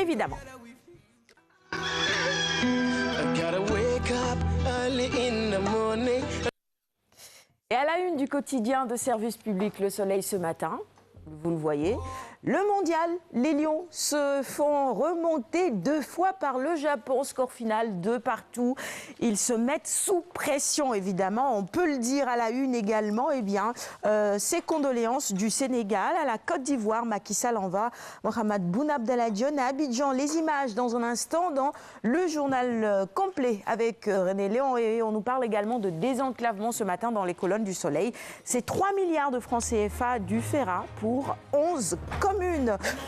évidemment. Et à la une du quotidien de service public Le Soleil ce matin, vous le voyez, le mondial, les Lions se font remonter 2 fois par le Japon. Score final 2 partout. Ils se mettent sous pression, évidemment. On peut le dire à la une également. Eh bien, ces condoléances du Sénégal à la Côte d'Ivoire. Macky Sall en va. Mohamed Boun Abdallah Dionne à Abidjan. Les images dans un instant dans le journal complet avec René Léon. Et on nous parle également de désenclavement ce matin dans les colonnes du Soleil. C'est 3 milliards de francs CFA du FERA pour 11 communes.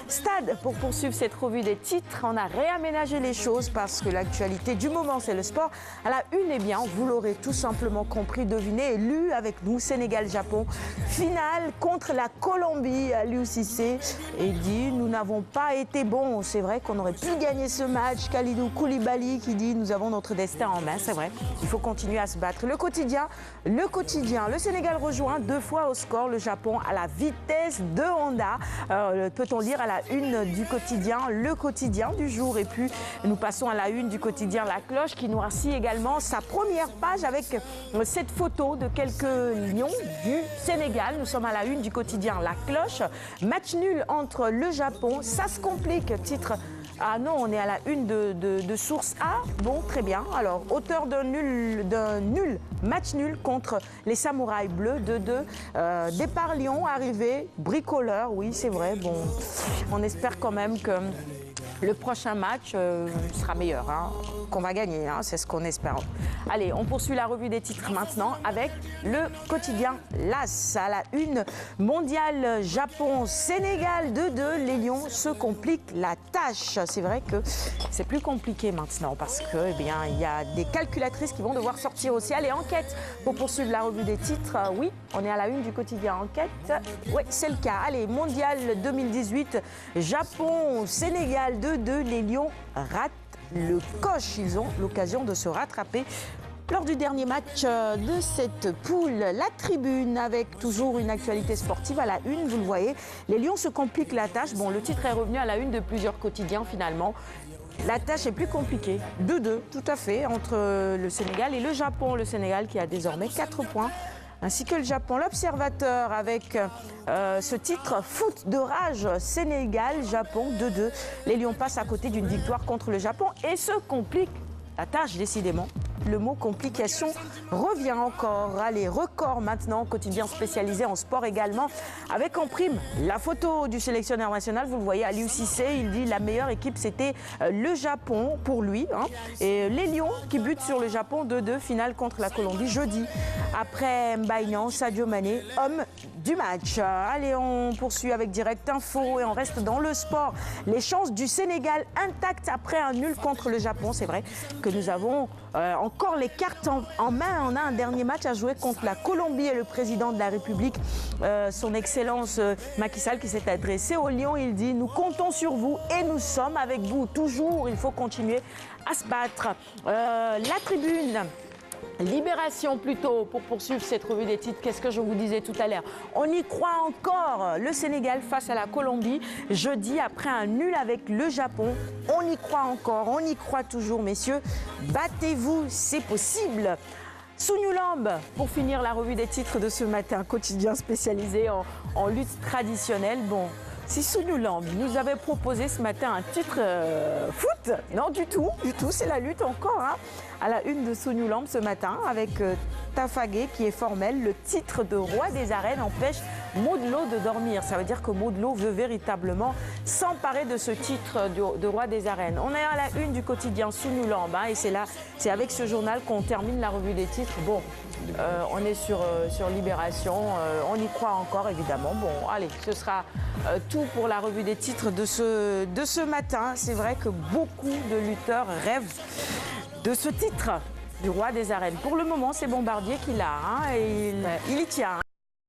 Stade, pour poursuivre cette revue des titres, on a réaménagé les choses parce que l'actualité du moment, c'est le sport. À la une, eh bien, vous l'aurez tout simplement compris, deviné et lu avec nous, Sénégal-Japon. Finale contre la Colombie à l'UCC. Et dit, nous n'avons pas été bons. C'est vrai qu'on aurait pu gagner ce match. Kalidou Koulibaly qui dit, nous avons notre destin en main. C'est vrai, il faut continuer à se battre. Le quotidien. Le Sénégal rejoint 2 fois au score le Japon à la vitesse de Honda. Peut-on lire à la une du quotidien, le quotidien du jour. Et puis nous passons à la une du quotidien La Cloche qui noircit également sa première page avec cette photo de quelques lions du Sénégal. Nous sommes à la une du quotidien La Cloche. Match nul entre le Japon, ça se complique, titre. Ah non, on est à la une de Source A. Bon, très bien. Alors, auteur d'un nul, match nul contre les Samouraïs Bleus, 2-2. Départ Lyon, arrivée, bricoleur, oui, c'est vrai. Bon, on espère quand même que le prochain match sera meilleur, hein, qu'on va gagner, hein, c'est ce qu'on espère. Allez, on poursuit la revue des titres maintenant avec le quotidien LAS. À la une, mondial Japon-Sénégal 2-2, les Lions se compliquent la tâche. C'est vrai que c'est plus compliqué maintenant parce que, eh bien, il y a des calculatrices qui vont devoir sortir aussi. Allez, enquête pour poursuivre la revue des titres. Oui, on est à la une du quotidien enquête. Oui, c'est le cas. Allez, mondial 2018, Japon-Sénégal 2-2, les Lions ratent le coche. Ils ont l'occasion de se rattraper lors du dernier match de cette poule. La tribune avec toujours une actualité sportive à la une, vous le voyez. Les Lions se compliquent la tâche. Bon, le titre est revenu à la une de plusieurs quotidiens finalement. La tâche est plus compliquée. 2-2, tout à fait, entre le Sénégal et le Japon. Le Sénégal qui a désormais 4 points. Ainsi que le Japon. L'Observateur avec ce titre foot de rage Sénégal-Japon 2-2. Les Lions passent à côté d'une victoire contre le Japon et se compliquent la tâche décidément. Le mot complication revient encore. Allez, record maintenant, quotidien spécialisé en sport également, avec en prime la photo du sélectionneur national. Vous le voyez à l'UCC, il dit la meilleure équipe c'était le Japon pour lui. Hein. Et les Lions qui butent sur le Japon 2-2, finale contre la Colombie jeudi. Après Mbaïnan, Sadio Mané, homme du match. Allez, on poursuit avec Direct Info et on reste dans le sport. Les chances du Sénégal intactes après un nul contre le Japon. C'est vrai que nous avons encore les cartes en main. On a un dernier match à jouer contre la Colombie et le président de la République, son Excellence Macky Sall, qui s'est adressé aux Lions. Il dit « Nous comptons sur vous et nous sommes avec vous toujours. Il faut continuer à se battre. » La tribune. Libération plutôt, pour poursuivre cette revue des titres. Qu'est-ce que je vous disais tout à l'heure? On y croit encore. Le Sénégal face à la Colombie, jeudi, après un nul avec le Japon. On y croit encore, on y croit toujours, messieurs. Battez-vous, c'est possible. Sounoulambe, pour finir la revue des titres de ce matin, quotidien spécialisé en lutte traditionnelle. Bon, si Sounoulambe nous avait proposé ce matin un titre foot, non du tout, c'est la lutte encore. Hein. À la une de Sounoulambe ce matin, avec Tafagé qui est formel, le titre de roi des arènes empêche Modlo de dormir. Ça veut dire que Modlo veut véritablement s'emparer de ce titre de roi des arènes. On est à la une du quotidien Sounoulambe, hein, et c'est avec ce journal qu'on termine la revue des titres. Bon, on est sur Libération, on y croit encore évidemment. Bon, allez, ce sera tout pour la revue des titres de ce matin. C'est vrai que beaucoup de lutteurs rêvent de ce titre du roi des arènes. Pour le moment, c'est Bombardier qui l'a, hein, et il y tient. Hein.